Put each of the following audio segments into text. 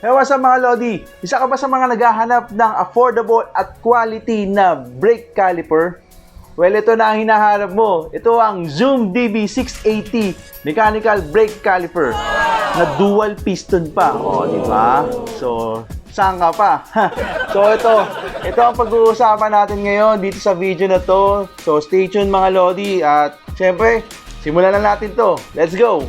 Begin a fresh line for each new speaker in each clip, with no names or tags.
Ewan sa mga Lodi, isa ka ba sa mga naghahanap ng affordable at quality na brake caliper? Well, ito na ang hinahanap mo. Ito ang Zoom DB680 Mechanical Brake Caliper na dual piston pa. O, di ba? So, saan ka pa? So, ito ang pag-uusapan natin ngayon dito sa video na to. So, stay tuned mga Lodi. At, syempre, simulan na natin to. Let's go!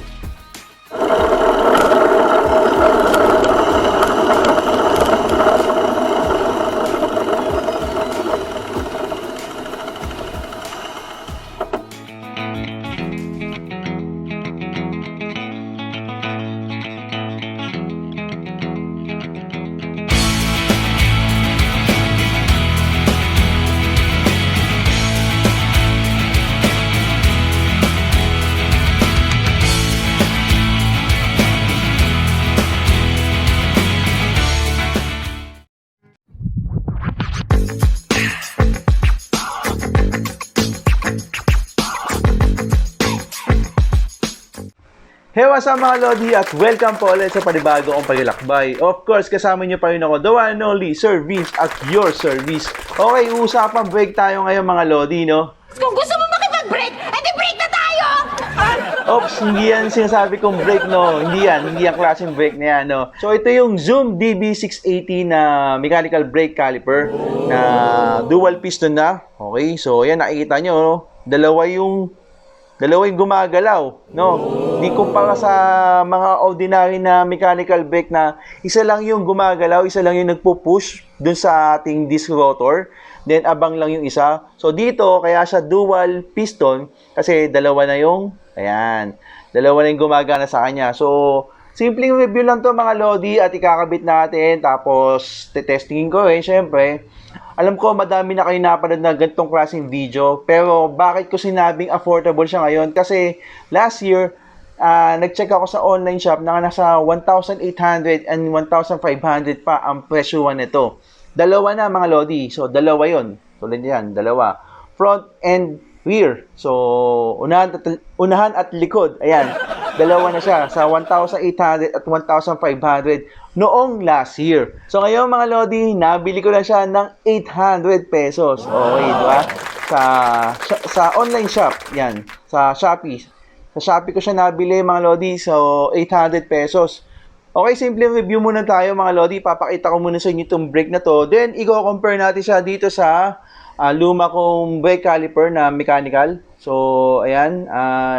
Hey, what's up mga Lodi at welcome po ulit sa panibago kong paglalakbay. Of course, kasama niyo pa rin ako, the one and only Sir Vince at your service. Okay, usapang break tayo ngayon mga Lodi, no?
Kung gusto mo makipag-break, edi break na tayo!
Oops, hindi yan sinasabi kong break, no? Hindi yan klaseng break na yan, no? So, ito yung Zoom DB680 na mechanical brake caliper na dual piston na. Okay, so yan, nakikita nyo, no? Dalawa yung gumagalaw, no? Di kumpara sa mga ordinary na mechanical brake na isa lang yung gumagalaw, isa lang yung nagpo-push dun sa ating disc rotor, then abang lang yung isa. So dito, kaya siya dual piston kasi dalawa na yung gumagana sa kanya. So, simpleng review lang to mga Lodi at ikakabit natin, tapos testingin ko syempre. Alam ko madami na kayo napanood na ganitong klaseng video, pero bakit ko sinabing affordable siya ngayon? Kasi last year, nag-check ako sa online shop na nasa 1,800 and 1,500 pa ang presyuhan nito. Dalawa na mga Lodi, so dalawa yon. Tulad yan, dalawa. Front and rear. So, unahan at likod. Ayan, dalawa na siya sa 1,800 at 1,500 noong last year. So, ngayon mga Lodi, nabili ko na siya ng 800 pesos. Okay, diba? Sa online shop, yan, sa Shopee. Sa Shopee ko siya nabili mga Lodi, so 800 pesos. Okay, simple review muna tayo mga Lodi. Papakita ko muna sa inyo itong brake na to. Then, i-compare natin siya dito sa luma kong brake caliper na mechanical. So, ayan.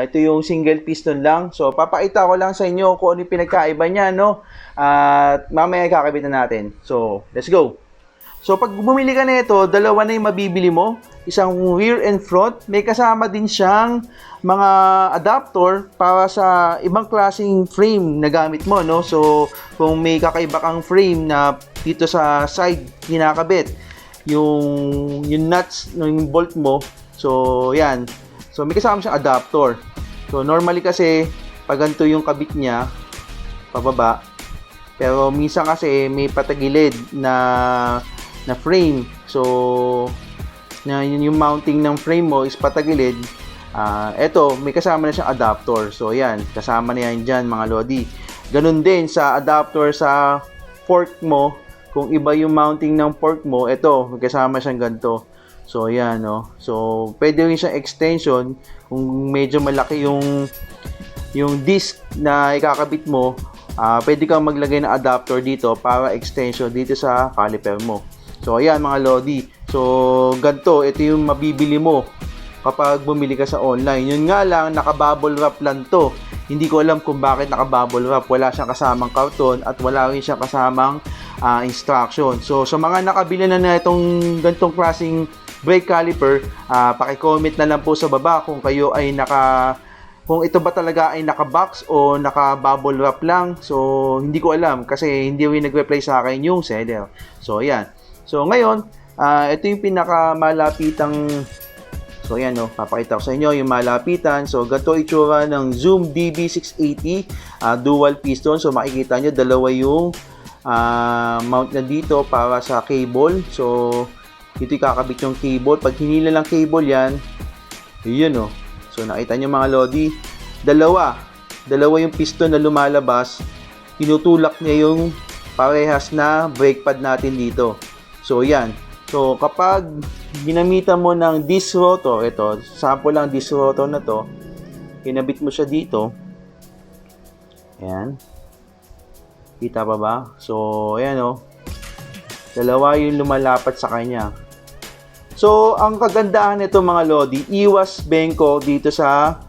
Ito yung single piston lang. So, papakita ko lang sa inyo kung ano yung pinagkaiba niya, no? At mamaya kakabit na natin. So, let's go. So, pag bumili ka na ito, dalawa na yung mabibili mo. Isang rear and front. May kasama din siyang mga adapter para sa ibang klaseng frame na gamit mo, no? So, kung may kakaiba kang frame na dito sa side kinakabit, yung nuts, yung bolt mo. So, yan. So, may kasama siyang adapter. So, normally kasi, pag ganito yung kabit niya, pababa. Pero, minsan kasi, may patagilid na frame. So, yung mounting ng frame mo is patagilid. Eto, may kasama na siyang adapter. So, yan. Kasama na yan dyan, mga Lodi. Ganun din sa adapter sa fork mo. Kung iba yung mounting ng fork mo, eto, may kasama siyang ganito. So, yan, no. So, pwede rin siyang extension. Kung medyo malaki yung disc na ikakabit mo, pwede kang maglagay ng adapter dito para extension dito sa caliper mo. So, ayan mga Lodi. So, ganito, ito yung mabibili mo kapag bumili ka sa online. Yun nga lang, naka-bubble wrap lang to. Hindi ko alam kung bakit naka-bubble wrap. Wala siyang kasamang karton at wala rin siyang kasamang instruction. So, sa mga nakabili na itong ganitong klaseng brake caliper, paki-comment na lang po sa baba kung kayo ay kung ito ba talaga ay naka-box o naka-bubble wrap lang. So, hindi ko alam kasi hindi rin nag-reply sa akin yung seller. So, ayan. So, ngayon, ito yung pinakamalapitang. So, ayan, no, papakita ko sa inyo yung malapitan. So, ganito itsura ng Zoom DB680 dual piston. So, makikita nyo, dalawa yung mount na dito para sa cable. So, dito kakabit yung cable. Pag hinila lang cable yan, yun, no. So, nakita nyo mga Lodi, dalawa yung piston na lumalabas, tinutulak niya yung parehas na brake pad natin dito. So yan. So kapag ginamitan mo ng disc rotor, ito, sample lang disc rotor na to, kinabit mo siya dito. Ayan. Kita pa ba? So ayan o. Dalawa yung lumalapat sa kanya. So ang kagandahan nito mga lodi, iwas bengko dito sa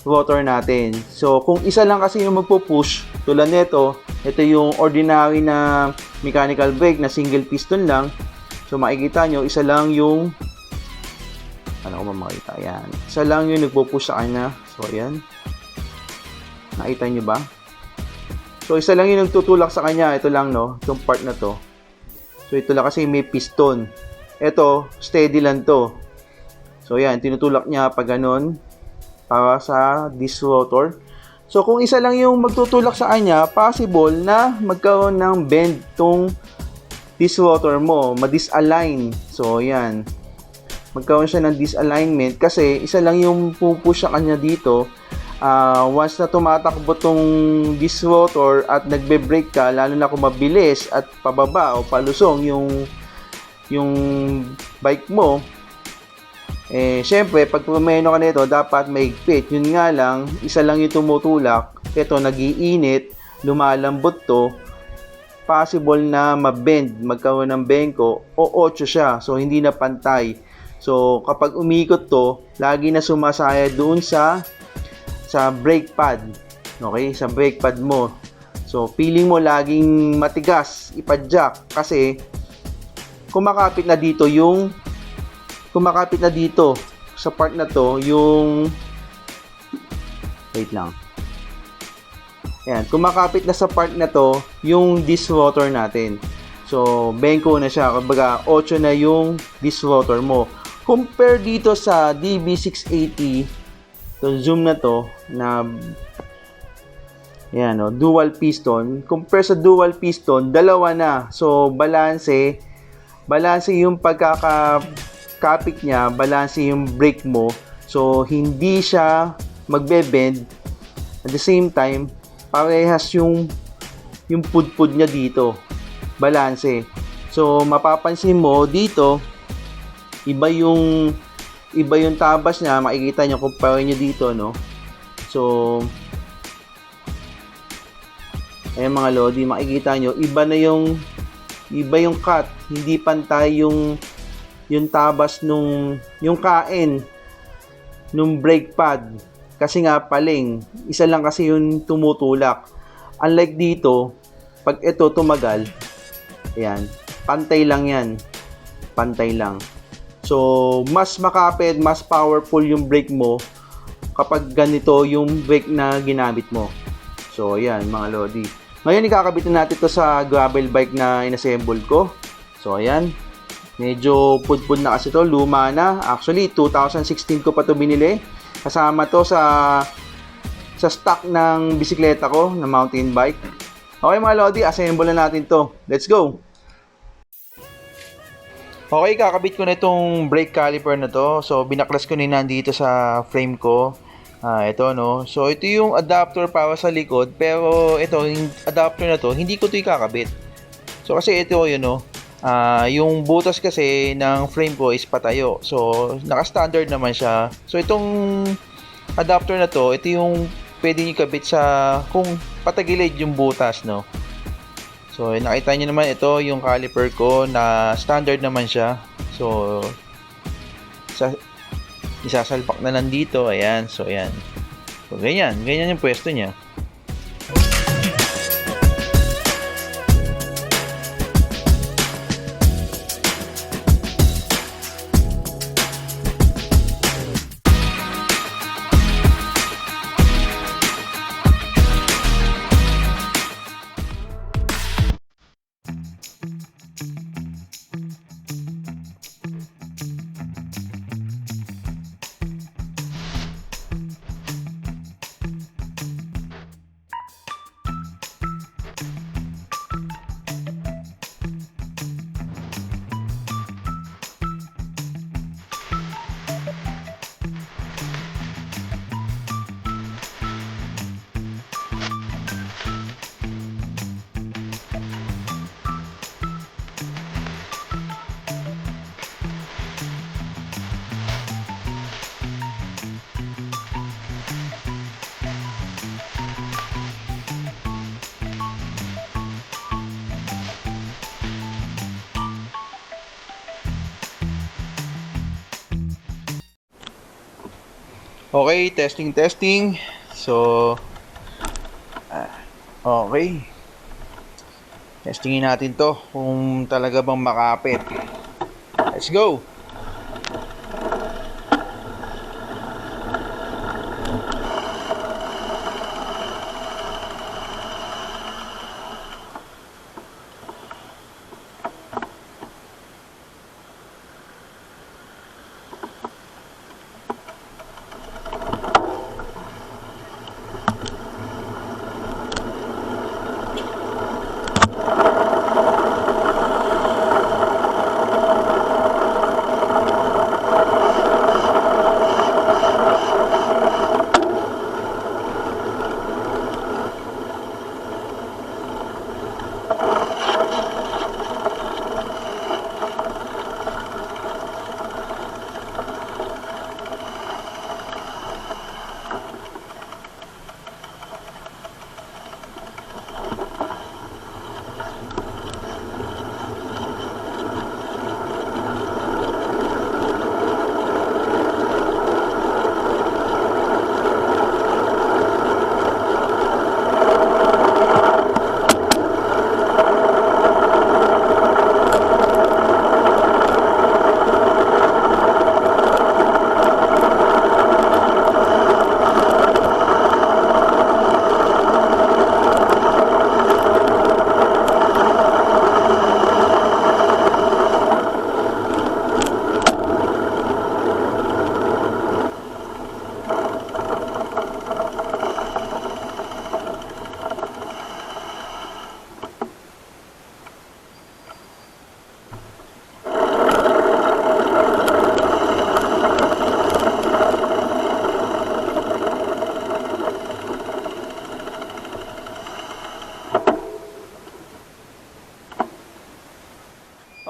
rotor natin. So kung isa lang kasi yung magpo-push, tulad nito, ito yung ordinary na mechanical brake na single piston lang. So makikita nyo, isa lang yung makita, yan. Isa lang yung nagpo-push sa kanya. So ayan. Nakita nyo ba? So isa lang yung nagtutulak sa kanya. Ito lang, no, itong part na to. So ito lang kasi may piston. Ito, steady lang to. So yan, tinutulak niya pag ganun para sa disc rotor. So kung isa lang yung magtutulak sa kanya, possible na magkaroon ng bend tong disc rotor mo, ma-disalign. So yan, magkaroon siya ng disalignment kasi isa lang yung pupush sa kanya dito. Once na tumatakbo tong disc rotor at nagbe-brake ka, lalo na kung mabilis at pababa o palusong yung bike mo, syempre, pag pumeno ka nito, dapat mahigpit. Yun nga lang, isa lang yung tumutulak. Ito, nagiinit, lumalambot to. Possible na mabend, magkaroon ng bengko, o 8 siya. So, hindi na pantay. So, kapag umikot to, lagi na sumasaya doon sa brake pad. Okay? Sa brake pad mo. So, feeling mo laging matigas, ipadyak. Kasi, kumakapit na dito sa part na to yung wait lang. Ayan, kumakapit na sa part na to yung disc rotor natin. So, bengko na siya. Kumbaga, 8 na yung disc rotor mo. Compare dito sa DB680, itong zoom na to, na ayan, no, dual piston. Compare sa dual piston, dalawa na. So, balanse yung pagkakapit niya, balanse yung brake mo. So, hindi siya magbe-bend. At the same time, parehas yung pudpud niya dito. Balanse. So, mapapansin mo dito, iba yung tabas niya. Makikita niyo, compare niyo dito, no? So, ayan mga lodi, makikita niyo, iba yung cut, hindi pantay yung tabas yung kain nung brake pad kasi nga paling isa lang kasi yung tumutulak. Unlike dito, pag ito tumagal, ayan, pantay lang yan, pantay lang. So mas makapit, mas powerful yung brake mo kapag ganito yung brake na ginamit mo. So ayan mga lodi. Ngayon, ikakabit na natin ito sa gravel bike na inassemble ko. So, ayan. Medyo pudpud na kasi ito. Luma na. Actually, 2016 ko pa ito binili. Kasama to sa stock ng bisikleta ko, na mountain bike. Okay mga lodi, assemble na natin to. Let's go! Okay, kakabit ko na itong brake caliper na to. So, binaklas ko na nandito sa frame ko. Ito, no. So, ito yung adapter para sa likod. Pero, ito, yung adapter na to, hindi ko ito ikakabit. So, kasi ito, yun, no. Yung butas kasi ng frame ko is patayo. So, naka-standard naman siya. So, itong adapter na to, ito yung pwede nyo ikabit sa kung patagilid yung butas, no. So, nakita nyo naman, ito yung caliper ko na standard naman siya. So, isasalpak na lang dito. Ayan. So, ayan. So, ganyan yung pwesto niya. Okay, testing. So, okay. Testingin natin to kung talaga bang makapit. Let's go!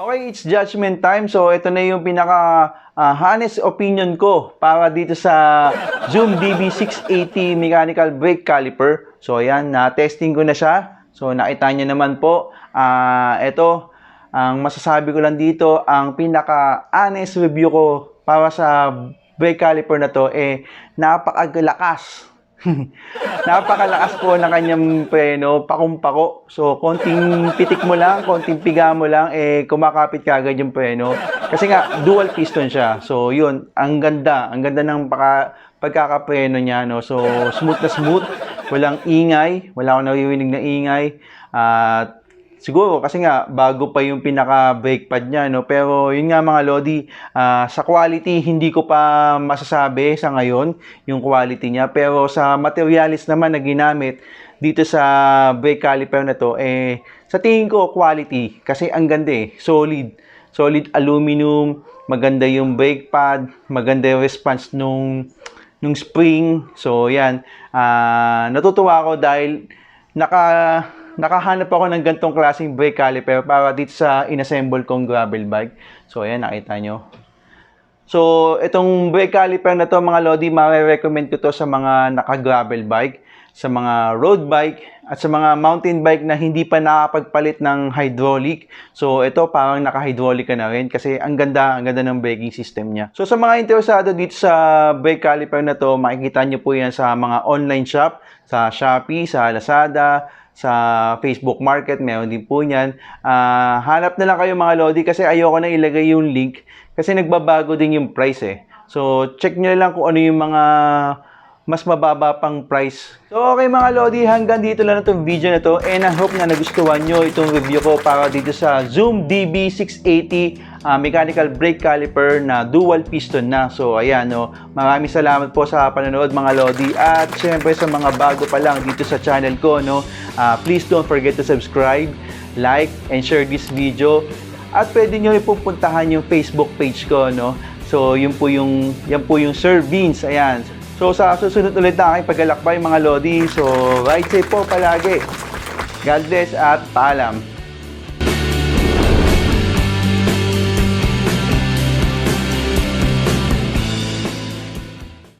Okay, it's judgment time. So, ito na yung pinaka honest opinion ko para dito sa Zoom DB680 Mechanical Brake Caliper. So, ayan, na-testing ko na siya. So, nakita nyo naman po. Ito, ang masasabi ko lang dito, ang pinaka honest review ko para sa brake caliper na to, napakalakas. Napakalakas po ng kanyang preno, pakong-pako. So, konting pitik mo lang, konting piga mo lang, kumakapit kagad yung preno. Kasi nga, dual piston siya. So, yun, ang ganda ng pagkakapreno niya, no? So, smooth na smooth, walang ingay, wala akong naririnig na ingay. Siguro kasi nga bago pa yung pinaka brake pad niya, no, pero yun nga mga lodi, sa quality hindi ko pa masasabi sa ngayon yung quality niya, pero sa materials naman na ginamit dito sa brake caliper na to, sa tingin ko quality kasi ang ganda, solid aluminum, maganda yung brake pad, maganda yung response nung spring. So yan, natutuwa ako dahil nakahanap ako ng gantong klaseng brake caliper para dito sa inassemble kong gravel bike. So, ayan, nakita nyo. So, itong brake caliper na to mga lodi, ma-recommend ko to sa mga naka-gravel bike, sa mga road bike, at sa mga mountain bike na hindi pa nakapagpalit ng hydraulic. So, ito parang naka-hydraulic ka na rin kasi ang ganda ng braking system niya. So, sa mga interesado dito sa brake caliper na to, makikita nyo po yan sa mga online shop, sa Shopee, sa Lazada, sa Facebook Market, meron din po yan. Hanap na lang kayo mga lodi kasi ayoko na ilagay yung link kasi nagbabago din yung price So, check nyo lang kung ano yung mga mas mababa pang price. So, okay mga lodi, hanggang dito lang itong video na to and I hope na nagustuhan nyo itong review ko para dito sa Zoom DB680 mechanical brake caliper na dual piston na. So, ayan, no. Maraming salamat po sa panonood mga lodi at syempre sa mga bago pa lang dito sa channel ko, no. Please don't forget to subscribe, like, and share this video. At pwede nyo ipupuntahan yung Facebook page ko, no. So, yan po yung Sir Vince, ayan. So, sa susunod ulit na aking paglalakbay mga lodi. So, ride safe po palagi. God bless at paalam.